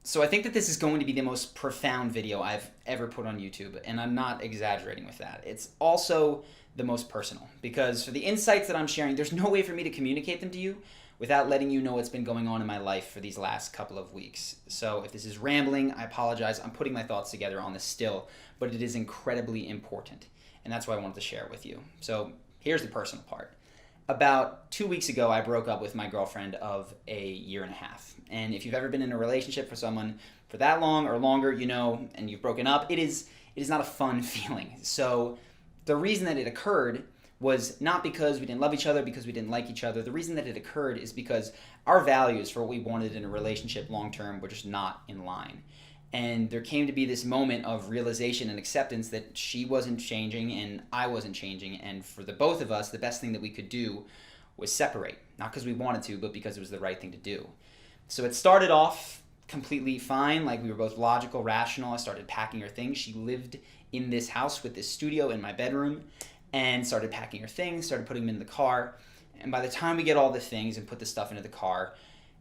So I think that this is going to be the most profound video I've ever put on YouTube, and I'm not exaggerating with that. It's also the most personal, because for the insights that I'm sharing, there's no way for me to communicate them to you without letting you know what's been going on in my life for these last couple of weeks. So if this is rambling, I apologize. I'm putting my thoughts together on this still, but it is incredibly important, and that's why I wanted to share it with you. So here's the personal part. About 2 weeks ago, I broke up with my girlfriend of a year and a half. And if you've ever been in a relationship with someone for that long or longer, you know, and you've broken up, it is not a fun feeling. So the reason that it occurred was not because we didn't love each other, because we didn't like each other. The reason that it occurred is because our values for what we wanted in a relationship long term were just not in line. And there came to be this moment of realization and acceptance that she wasn't changing and I wasn't changing. And for the both of us, the best thing that we could do was separate. Not because we wanted to, but because it was the right thing to do. So it started off completely fine. Like, we were both logical, rational. I started packing her things. She lived in this house with this studio in my bedroom, and started packing her things, started putting them in the car. And by the time we get all the things and put the stuff into the car,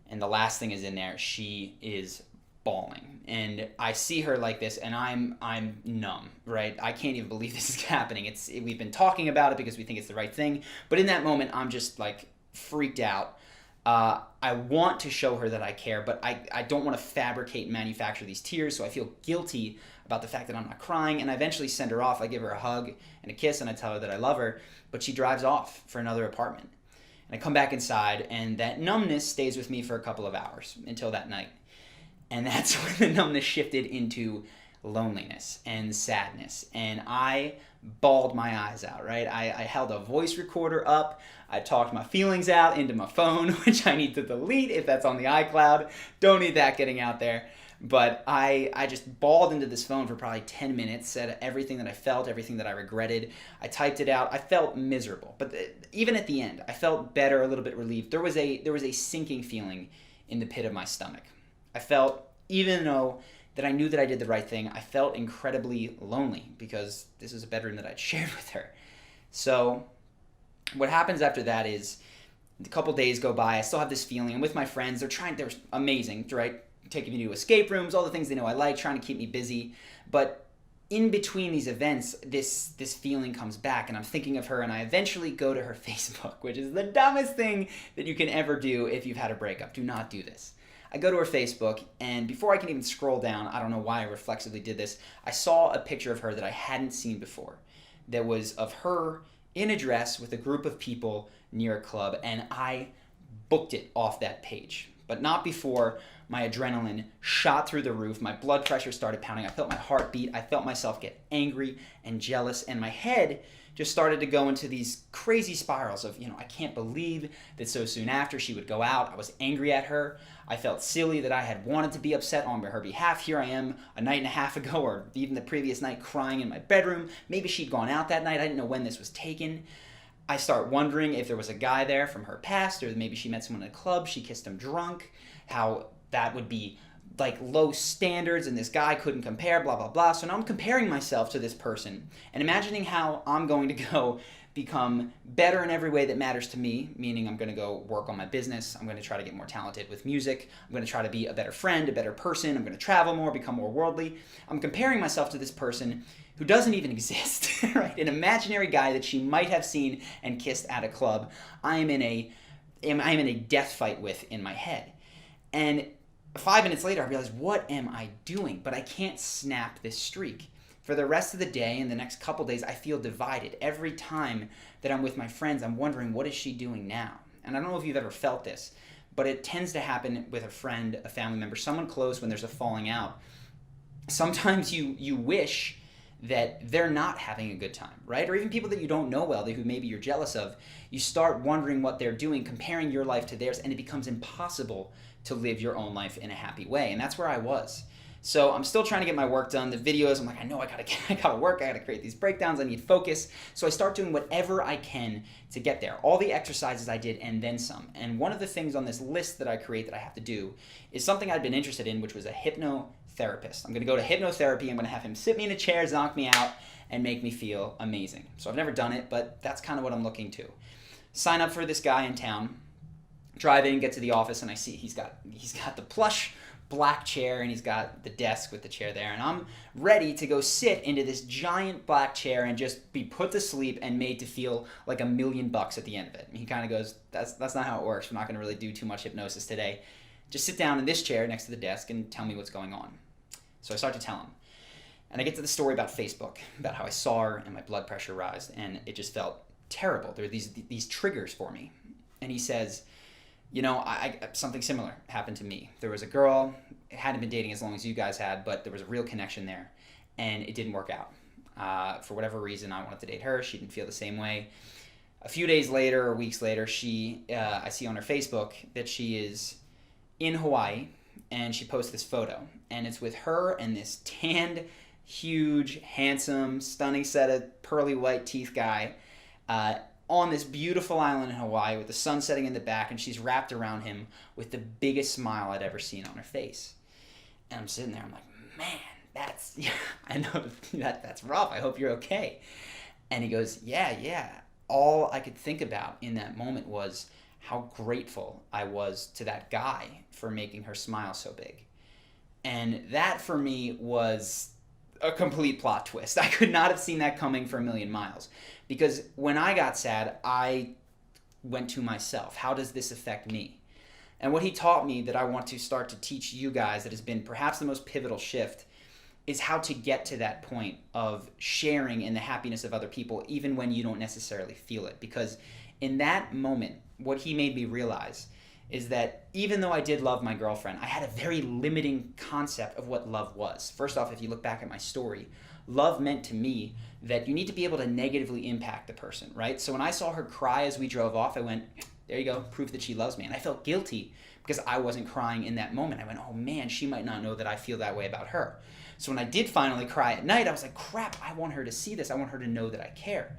and the last thing is in there, she is bawling. And I see her like this, and I'm numb, right? I can't even believe this is happening. We've been talking about it because we think it's the right thing, but in that moment, I'm just like freaked out. I want to show her that I care, but I don't want to fabricate and manufacture these tears, so I feel guilty about the fact that I'm not crying, and I eventually send her off. I give her a hug and a kiss, and I tell her that I love her, but she drives off for another apartment. And I come back inside, and that numbness stays with me for a couple of hours until that night. And that's when the numbness shifted into loneliness and sadness. And I bawled my eyes out, right? I held a voice recorder up. I talked my feelings out into my phone, which I need to delete if that's on the iCloud. Don't need that getting out there. But I just bawled into this phone for probably 10 minutes, said everything that I felt, everything that I regretted. I typed it out. I felt miserable. But even at the end, I felt better, a little bit relieved. There was a sinking feeling in the pit of my stomach. I felt, even though that I knew that I did the right thing, I felt incredibly lonely because this was a bedroom that I'd shared with her. So what happens after that is a couple days go by. I still have this feeling. I'm with my friends. They're amazing, right? Taking me to escape rooms, all the things they know I like, trying to keep me busy. But in between these events, this feeling comes back, and I'm thinking of her, and I eventually go to her Facebook, which is the dumbest thing that you can ever do if you've had a breakup. Do not do this. I go to her Facebook, and before I can even scroll down, I don't know why I reflexively did this, I saw a picture of her that I hadn't seen before. That was of her in a dress with a group of people near a club, and I booked it off that page. But not before my adrenaline shot through the roof, my blood pressure started pounding, I felt my heart beat, I felt myself get angry and jealous, and my head just started to go into these crazy spirals of, I can't believe that so soon after she would go out. I was angry at her. I felt silly that I had wanted to be upset on her behalf. Here I am a night and a half ago, or even the previous night, crying in my bedroom. Maybe she'd gone out that night. I didn't know when this was taken. I start wondering if there was a guy there from her past, or maybe she met someone in a club, she kissed him drunk, how that would be like low standards and this guy couldn't compare, blah, blah, blah. So now I'm comparing myself to this person and imagining how I'm going to go become better in every way that matters to me, meaning I'm going to go work on my business. I'm going to try to get more talented with music. I'm going to try to be a better friend, a better person. I'm going to travel more, become more worldly. I'm comparing myself to this person who doesn't even exist, right? An imaginary guy that she might have seen and kissed at a club. I am in a death fight with in my head. And 5 minutes later, I realized, what am I doing? But I can't snap this streak. For the rest of the day and the next couple days, I feel divided. Every time that I'm with my friends, I'm wondering, what is she doing now? And I don't know if you've ever felt this, but it tends to happen with a friend, a family member, someone close when there's a falling out. Sometimes you wish that they're not having a good time, right? Or even people that you don't know well, who maybe you're jealous of, you start wondering what they're doing, comparing your life to theirs, and it becomes impossible to live your own life in a happy way. And that's where I was. So I'm still trying to get my work done. The videos, I'm like, I know I gotta work, I gotta create these breakdowns, I need focus. So I start doing whatever I can to get there. All the exercises I did and then some. And one of the things on this list that I create that I have to do is something I'd been interested in, which was a hypnotherapist. I'm gonna go to hypnotherapy, I'm gonna have him sit me in a chair, knock me out, and make me feel amazing. So I've never done it, but that's kind of what I'm looking to. Sign up for this guy in town, drive in, get to the office, and I see he's got the plush black chair, and he's got the desk with the chair there, and I'm ready to go sit into this giant black chair and just be put to sleep and made to feel like $1 million at the end of it. And he kind of goes, that's not how it works. We're not going to really do too much hypnosis today. Just sit down in this chair next to the desk and tell me what's going on. So I start to tell him. And I get to the story about Facebook, about how I saw her and my blood pressure rise, and it just felt terrible. There are these triggers for me. And he says, you know, something similar happened to me. There was a girl, hadn't been dating as long as you guys had, but there was a real connection there, and it didn't work out. For whatever reason, I wanted to date her. She didn't feel the same way. A few days later or weeks later, I see on her Facebook that she is in Hawaii, and she posts this photo, and it's with her and this tanned, huge, handsome, stunning set of pearly white teeth guy on this beautiful island in Hawaii with the sun setting in the back, and she's wrapped around him with the biggest smile I'd ever seen on her face. And I'm sitting there, I'm like, man, I know that's rough. I hope you're okay. And he goes, yeah. All I could think about in that moment was how grateful I was to that guy for making her smile so big. And that for me was a complete plot twist. I could not have seen that coming for a million miles. Because when I got sad, I went to myself. How does this affect me? And what he taught me that I want to start to teach you guys, that has been perhaps the most pivotal shift, is how to get to that point of sharing in the happiness of other people, even when you don't necessarily feel it. Because in that moment, what he made me realize is that even though I did love my girlfriend, I had a very limiting concept of what love was. First off, if you look back at my story, love meant to me that you need to be able to negatively impact the person, right? So when I saw her cry as we drove off, I went, there you go, proof that she loves me. And I felt guilty because I wasn't crying in that moment. I went, oh man, she might not know that I feel that way about her. So when I did finally cry at night, I was like, crap, I want her to see this. I want her to know that I care.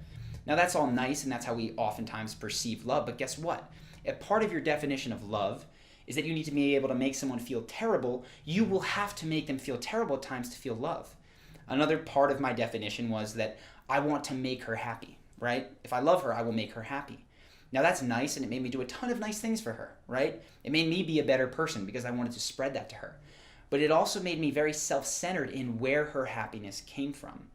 Now that's all nice, and that's how we oftentimes perceive love, but guess what? If part of your definition of love is that you need to be able to make someone feel terrible, you will have to make them feel terrible at times to feel love. Another part of my definition was that I want to make her happy, right? If I love her, I will make her happy. Now that's nice, and it made me do a ton of nice things for her, right? It made me be a better person because I wanted to spread that to her. But it also made me very self-centered in where her happiness came from.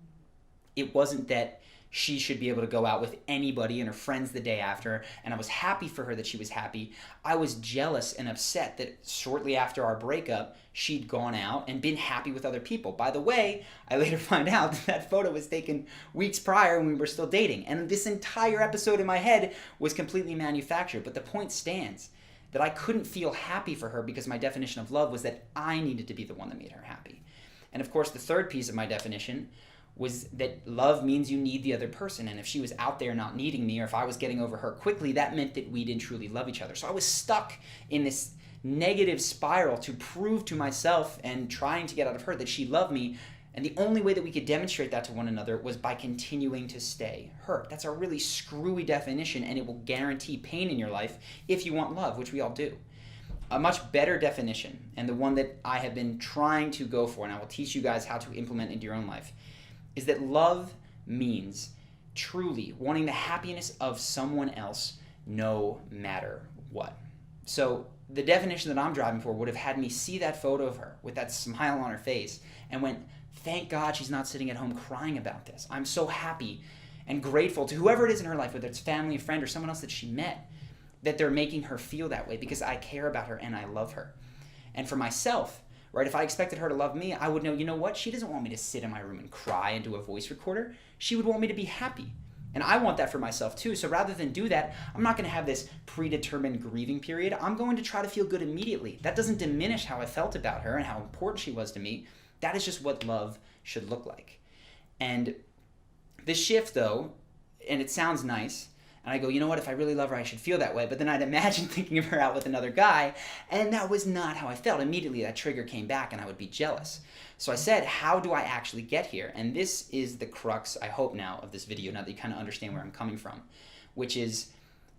It wasn't that she should be able to go out with anybody and her friends the day after, and I was happy for her that she was happy. I was jealous and upset that shortly after our breakup, she'd gone out and been happy with other people. By the way, I later find out that that photo was taken weeks prior when we were still dating, and this entire episode in my head was completely manufactured. But the point stands that I couldn't feel happy for her because my definition of love was that I needed to be the one that made her happy. And of course, the third piece of my definition was that love means you need the other person, and if she was out there not needing me, or if I was getting over her quickly, that meant that we didn't truly love each other. So I was stuck in this negative spiral to prove to myself and trying to get out of her that she loved me, and the only way that we could demonstrate that to one another was by continuing to stay hurt. That's a really screwy definition, and it will guarantee pain in your life if you want love, which we all do. A much better definition, and the one that I have been trying to go for, and I will teach you guys how to implement into your own life, is that love means truly wanting the happiness of someone else no matter what. So the definition that I'm driving for would have had me see that photo of her with that smile on her face and went, thank God she's not sitting at home crying about this. I'm so happy and grateful to whoever it is in her life, whether it's family, a friend, or someone else that she met, that they're making her feel that way because I care about her and I love her. And for myself, right, if I expected her to love me, I would know, you know what? She doesn't want me to sit in my room and cry and do a voice recorder. She would want me to be happy. And I want that for myself too. So rather than do that, I'm not going to have this predetermined grieving period. I'm going to try to feel good immediately. That doesn't diminish how I felt about her and how important she was to me. That is just what love should look like. And this shift though, and it sounds nice, and I go, you know what, if I really love her, I should feel that way. But then I'd imagine thinking of her out with another guy, and that was not how I felt. Immediately that trigger came back and I would be jealous. So I said, how do I actually get here? And this is the crux, I hope now, of this video, now that you kind of understand where I'm coming from, which is,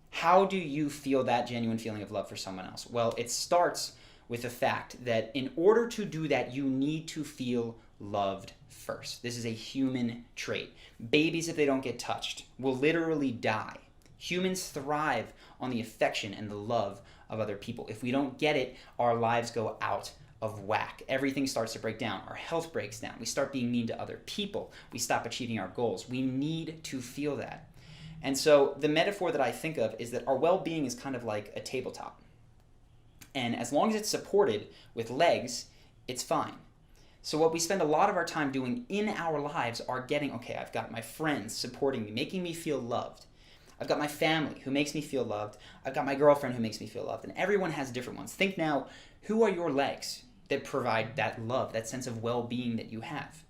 how do you feel that genuine feeling of love for someone else? Well, it starts with the fact that in order to do that, you need to feel loved first. This is a human trait. Babies, if they don't get touched, will literally die. Humans thrive on the affection and the love of other people. If we don't get it, our lives go out of whack. Everything starts to break down. Our health breaks down. We start being mean to other people. We stop achieving our goals. We need to feel that. And so the metaphor that I think of is that our well-being is kind of like a tabletop. And as long as it's supported with legs, it's fine. So what we spend a lot of our time doing in our lives are getting, okay, I've got my friends supporting me, making me feel loved. I've got my family who makes me feel loved. I've got my girlfriend who makes me feel loved. And everyone has different ones. Think now, who are your legs that provide that love, that sense of well-being that you have?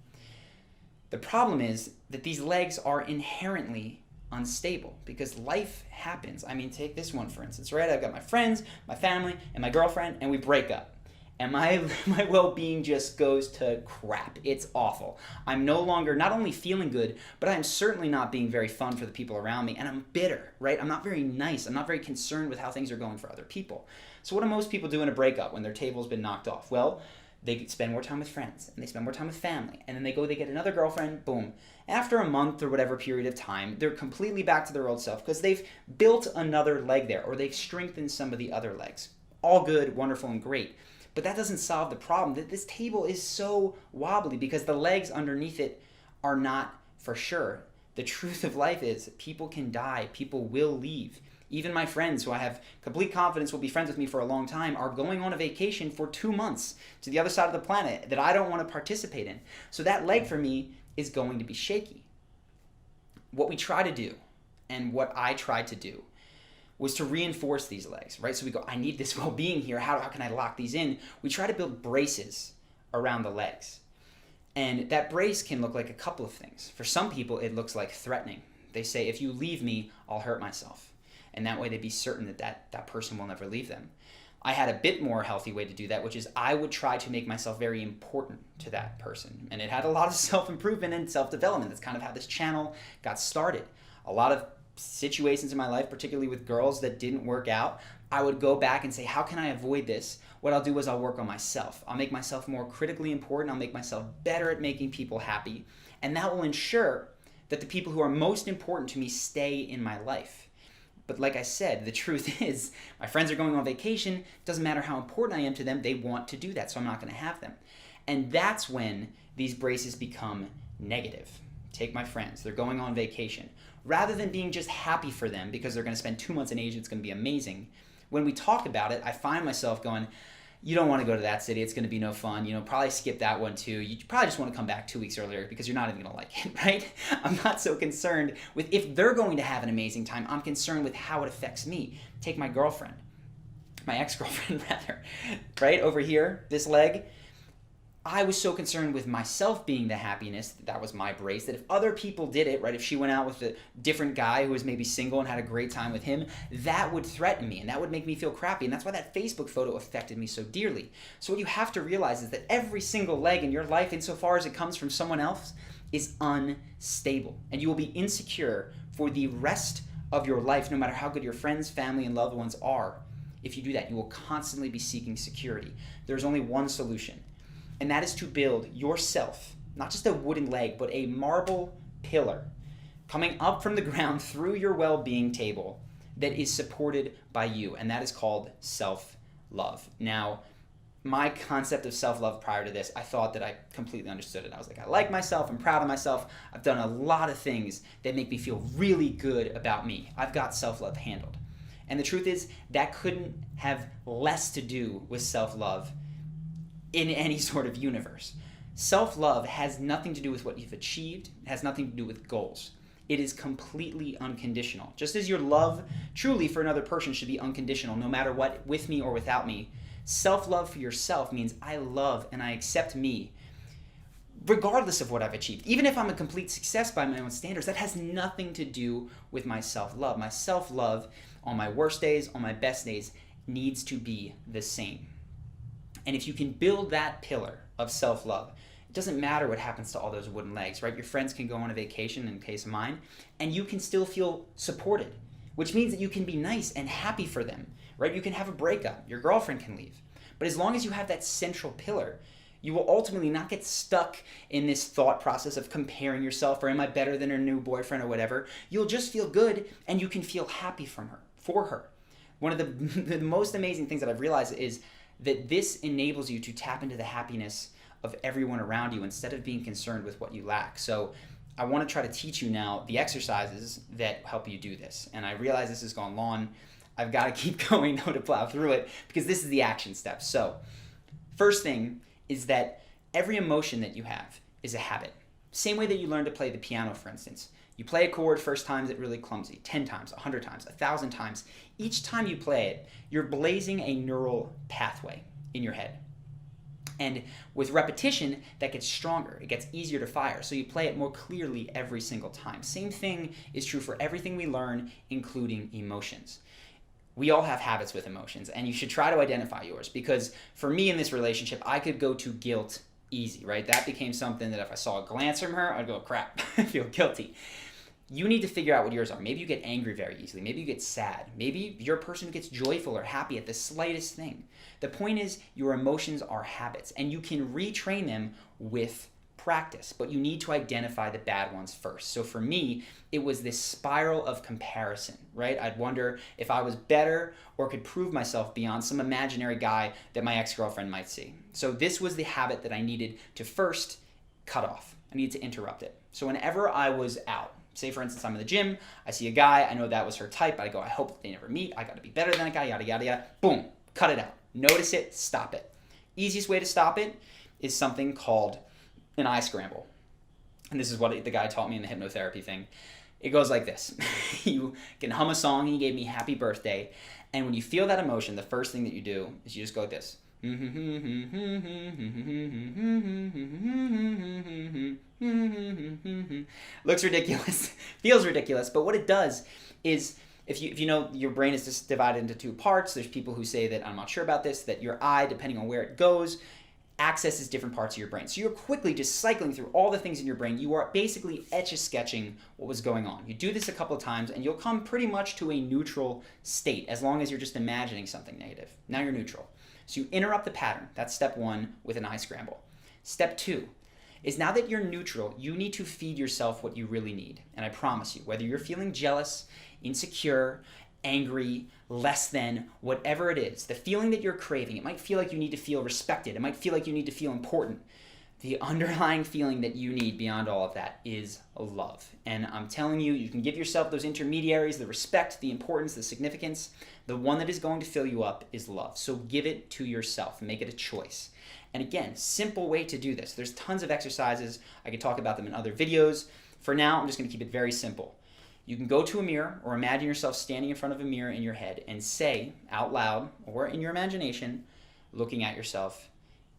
The problem is that these legs are inherently unstable because life happens. I mean, take this one, for instance, right? I've got my friends, my family, and my girlfriend, and we break up. And my well-being just goes to crap. It's awful. I'm no longer not only feeling good, but I'm certainly not being very fun for the people around me. And I'm bitter, right? I'm not very nice. I'm not very concerned with how things are going for other people. So what do most people do in a breakup when their table's been knocked off? Well, they spend more time with friends, and they spend more time with family. And then they get another girlfriend, boom. After a month or whatever period of time, they're completely back to their old self because they've built another leg there, or they've strengthened some of the other legs. All good, wonderful, and great. But that doesn't solve the problem that this table is so wobbly because the legs underneath it are not for sure. The truth of life is people can die, people will leave. Even my friends who I have complete confidence will be friends with me for a long time are going on a vacation for 2 months to the other side of the planet that I don't want to participate in. So that leg for me is going to be shaky. What we try to do, and what I tried to do, was to reinforce these legs, right? So we go, I need this well-being here. How can I lock these in? We try to build braces around the legs. And that brace can look like a couple of things. For some people, it looks like threatening. They say, if you leave me, I'll hurt myself. And that way they'd be certain that person will never leave them. I had a bit more healthy way to do that, which is I would try to make myself very important to that person. And it had a lot of self-improvement and self-development. That's kind of how this channel got started. A lot of situations in my life, particularly with girls that didn't work out, I would go back and say, how can I avoid this? What I'll do is I'll work on myself. I'll make myself more critically important. I'll make myself better at making people happy. And that will ensure that the people who are most important to me stay in my life. But like I said, the truth is my friends are going on vacation. It doesn't matter how important I am to them. They want to do that, so I'm not going to have them. And that's when these braces become negative. Take my friends. They're going on vacation. Rather than being just happy for them because they're going to spend 2 months in Asia, it's going to be amazing. When we talk about it, I find myself going, you don't want to go to that city. It's going to be no fun. Probably skip that one too. You probably just want to come back 2 weeks earlier because you're not even going to like it, right? I'm not so concerned with if they're going to have an amazing time. I'm concerned with how it affects me. Take my girlfriend, my ex-girlfriend rather, right? Over here, this leg. I was so concerned with myself being the happiness, that was my brace, that if other people did it, right, if she went out with a different guy who was maybe single and had a great time with him, that would threaten me and that would make me feel crappy. And that's why that Facebook photo affected me so dearly. So what you have to realize is that every single leg in your life, insofar as it comes from someone else, is unstable. And you will be insecure for the rest of your life, no matter how good your friends, family, and loved ones are. If you do that, you will constantly be seeking security. There's only one solution. And that is to build yourself, not just a wooden leg, but a marble pillar coming up from the ground through your well-being table that is supported by you. And that is called self-love. Now, my concept of self-love prior to this, I thought that I completely understood it. I was like, I like myself. I'm proud of myself. I've done a lot of things that make me feel really good about me. I've got self-love handled. And the truth is, that couldn't have less to do with self-love in any sort of universe. Self-love has nothing to do with what you've achieved. It has nothing to do with goals. It is completely unconditional. Just as your love truly for another person should be unconditional, no matter what, with me or without me, self-love for yourself means I love and I accept me regardless of what I've achieved. Even if I'm a complete success by my own standards, that has nothing to do with my self-love. My self-love on my worst days, on my best days, needs to be the same. And if you can build that pillar of self-love, it doesn't matter what happens to all those wooden legs, right? Your friends can go on a vacation, in case of mine, and you can still feel supported, which means that you can be nice and happy for them, right? You can have a breakup. Your girlfriend can leave. But as long as you have that central pillar, you will ultimately not get stuck in this thought process of comparing yourself, or am I better than her new boyfriend or whatever. You'll just feel good, and you can feel happy for her. One of the most amazing things that I've realized is that this enables you to tap into the happiness of everyone around you instead of being concerned with what you lack. So I want to try to teach you now the exercises that help you do this. And I realize this has gone long. I've got to keep going though to plow through it because this is the action step. So first thing is that every emotion that you have is a habit. Same way that you learn to play the piano, for instance. You play a chord, first time it's really clumsy, 10 times, 100 times, 1,000 times. Each time you play it, you're blazing a neural pathway in your head. And with repetition, that gets stronger. It gets easier to fire. So you play it more clearly every single time. Same thing is true for everything we learn, including emotions. We all have habits with emotions, and you should try to identify yours, because for me in this relationship, I could go to guilt easy, right? That became something that if I saw a glance from her, I'd go, crap, I feel guilty. You need to figure out what yours are. Maybe you get angry very easily. Maybe you get sad. Maybe you're a person who gets joyful or happy at the slightest thing. The point is, your emotions are habits, and you can retrain them with practice, but you need to identify the bad ones first. So for me, it was this spiral of comparison, right? I'd wonder if I was better or could prove myself beyond some imaginary guy that my ex-girlfriend might see. So this was the habit that I needed to first cut off. I needed to interrupt it. So whenever I was out, say for instance, I'm in the gym, I see a guy, I know that was her type, I go, I hope they never meet, I gotta be better than that guy, yada, yada, yada. Boom, cut it out. Notice it, stop it. Easiest way to stop it is something called an eye scramble. And this is what the guy taught me in the hypnotherapy thing. It goes like this. You can hum a song, he gave me happy birthday, and when you feel that emotion, the first thing that you do is you just go like this. Looks ridiculous, feels ridiculous, but what it does is, if you know your brain is just divided into two parts, there's people who say that, I'm not sure about this, that your eye, depending on where it goes, accesses different parts of your brain. So you're quickly just cycling through all the things in your brain. You are basically etch-a-sketching what was going on. You do this a couple of times and you'll come pretty much to a neutral state as long as you're just imagining something negative. Now you're neutral. So you interrupt the pattern. That's step one with an eye scramble. Step two is, now that you're neutral, you need to feed yourself what you really need. And I promise you, whether you're feeling jealous, insecure, angry, less than, whatever it is, the feeling that you're craving, it might feel like you need to feel respected. It might feel like you need to feel important. The underlying feeling that you need beyond all of that is love. And I'm telling you, you can give yourself those intermediaries, the respect, the importance, the significance. The one that is going to fill you up is love. So give it to yourself. Make it a choice. And again, simple way to do this. There's tons of exercises. I could talk about them in other videos. For now, I'm just going to keep it very simple. You can go to a mirror or imagine yourself standing in front of a mirror in your head and say out loud or in your imagination, looking at yourself,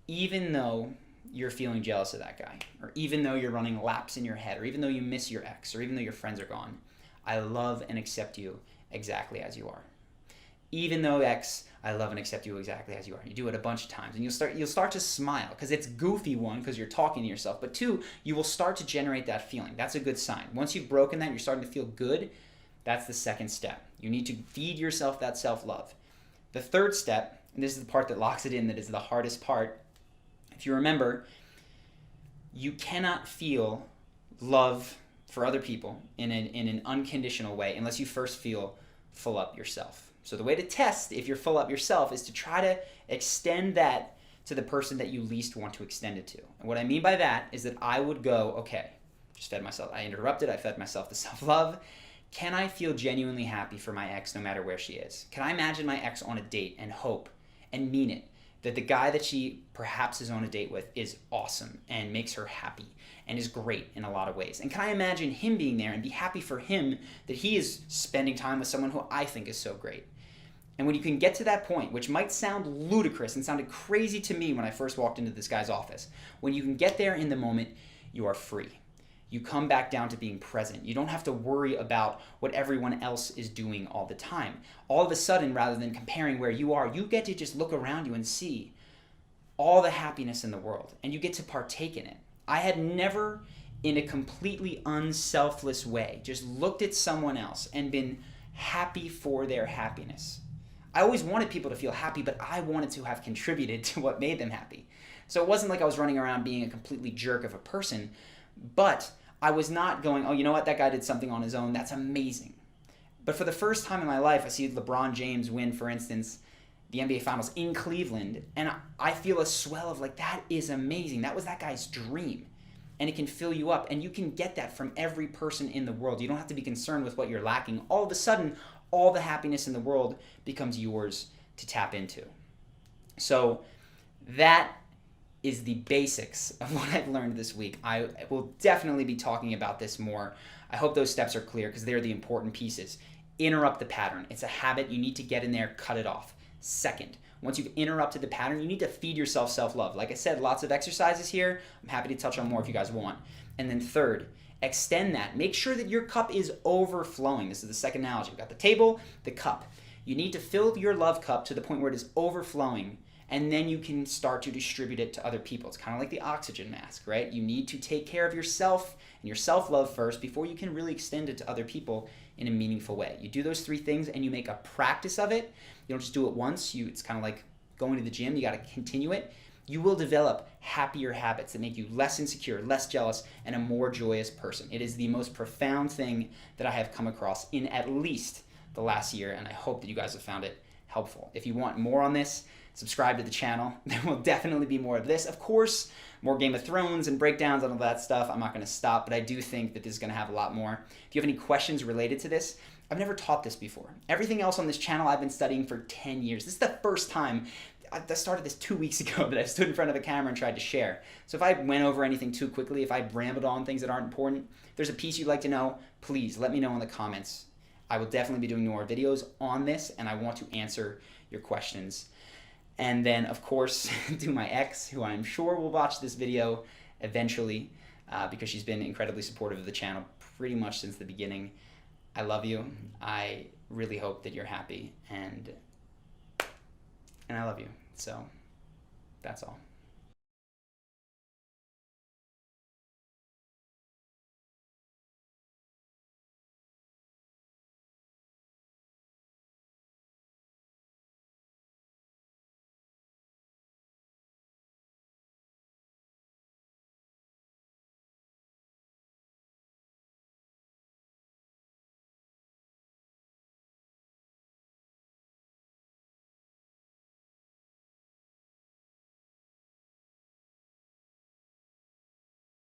even though you're feeling jealous of that guy, or even though you're running laps in your head, or even though you miss your ex, or even though your friends are gone, I love and accept you exactly as you are. Even though ex, I love and accept you exactly as you are. You do it a bunch of times, and you'll start to smile, because it's goofy, one, because you're talking to yourself, but two, you will start to generate that feeling. That's a good sign. Once you've broken that, you're starting to feel good. That's the second step. You need to feed yourself that self-love. The third step, and this is the part that locks it in, that is the hardest part. If you remember, you cannot feel love for other people in an unconditional way unless you first feel full up yourself. So the way to test if you're full up yourself is to try to extend that to the person that you least want to extend it to. And what I mean by that is that I would go, okay, just fed myself, I interrupted, I fed myself the self-love. Can I feel genuinely happy for my ex no matter where she is? Can I imagine my ex on a date and hope and mean it that the guy that she perhaps is on a date with is awesome and makes her happy and is great in a lot of ways? And can I imagine him being there and be happy for him that he is spending time with someone who I think is so great? And when you can get to that point, which might sound ludicrous and sounded crazy to me when I first walked into this guy's office, when you can get there in the moment, you are free. You come back down to being present. You don't have to worry about what everyone else is doing all the time. All of a sudden, rather than comparing where you are, you get to just look around you and see all the happiness in the world, and you get to partake in it. I had never, in a completely unselfless way, just looked at someone else and been happy for their happiness. I always wanted people to feel happy, but I wanted to have contributed to what made them happy. So it wasn't like I was running around being a completely jerk of a person, but I was not going, oh, you know what, that guy did something on his own, that's amazing. But for the first time in my life, I see LeBron James win, for instance, the NBA Finals in Cleveland, and I feel a swell of like, that is amazing. That was that guy's dream. And it can fill you up, and you can get that from every person in the world. You don't have to be concerned with what you're lacking. All of a sudden, all the happiness in the world becomes yours to tap into. So that is the basics of what I've learned this week. I will definitely be talking about this more. I hope those steps are clear because they're the important pieces. Interrupt the pattern. It's a habit. You need to get in there, cut it off. Second, once you've interrupted the pattern, you need to feed yourself self-love. Like I said, lots of exercises here. I'm happy to touch on more if you guys want. And then third, extend that. Make sure that your cup is overflowing. This is the second analogy. We've got the table, the cup. You need to fill your love cup to the point where it is overflowing, and then you can start to distribute it to other people. It's kind of like the oxygen mask, right? You need to take care of yourself and your self-love first before you can really extend it to other people in a meaningful way. You do those three things and you make a practice of it. You don't just do it once. It's kind of like going to the gym. You got to continue it. You will develop happier habits that make you less insecure, less jealous, and a more joyous person. It is the most profound thing that I have come across in at least the last year, and I hope that you guys have found it helpful. If you want more on this, subscribe to the channel. There will definitely be more of this. Of course, more Game of Thrones and breakdowns and all that stuff. I'm not going to stop, but I do think that this is going to have a lot more. If you have any questions related to this, I've never taught this before. Everything else on this channel I've been studying for 10 years. This is the first time. I started this 2 weeks ago that I stood in front of a camera and tried to share. So if I went over anything too quickly, if I rambled on things that aren't important, if there's a piece you'd like to know, please let me know in the comments. I will definitely be doing more videos on this, and I want to answer your questions. And then, of course, to my ex, who I'm sure will watch this video eventually, because she's been incredibly supportive of the channel pretty much since the beginning. I love you. I really hope that you're happy, and I love you. So that's all.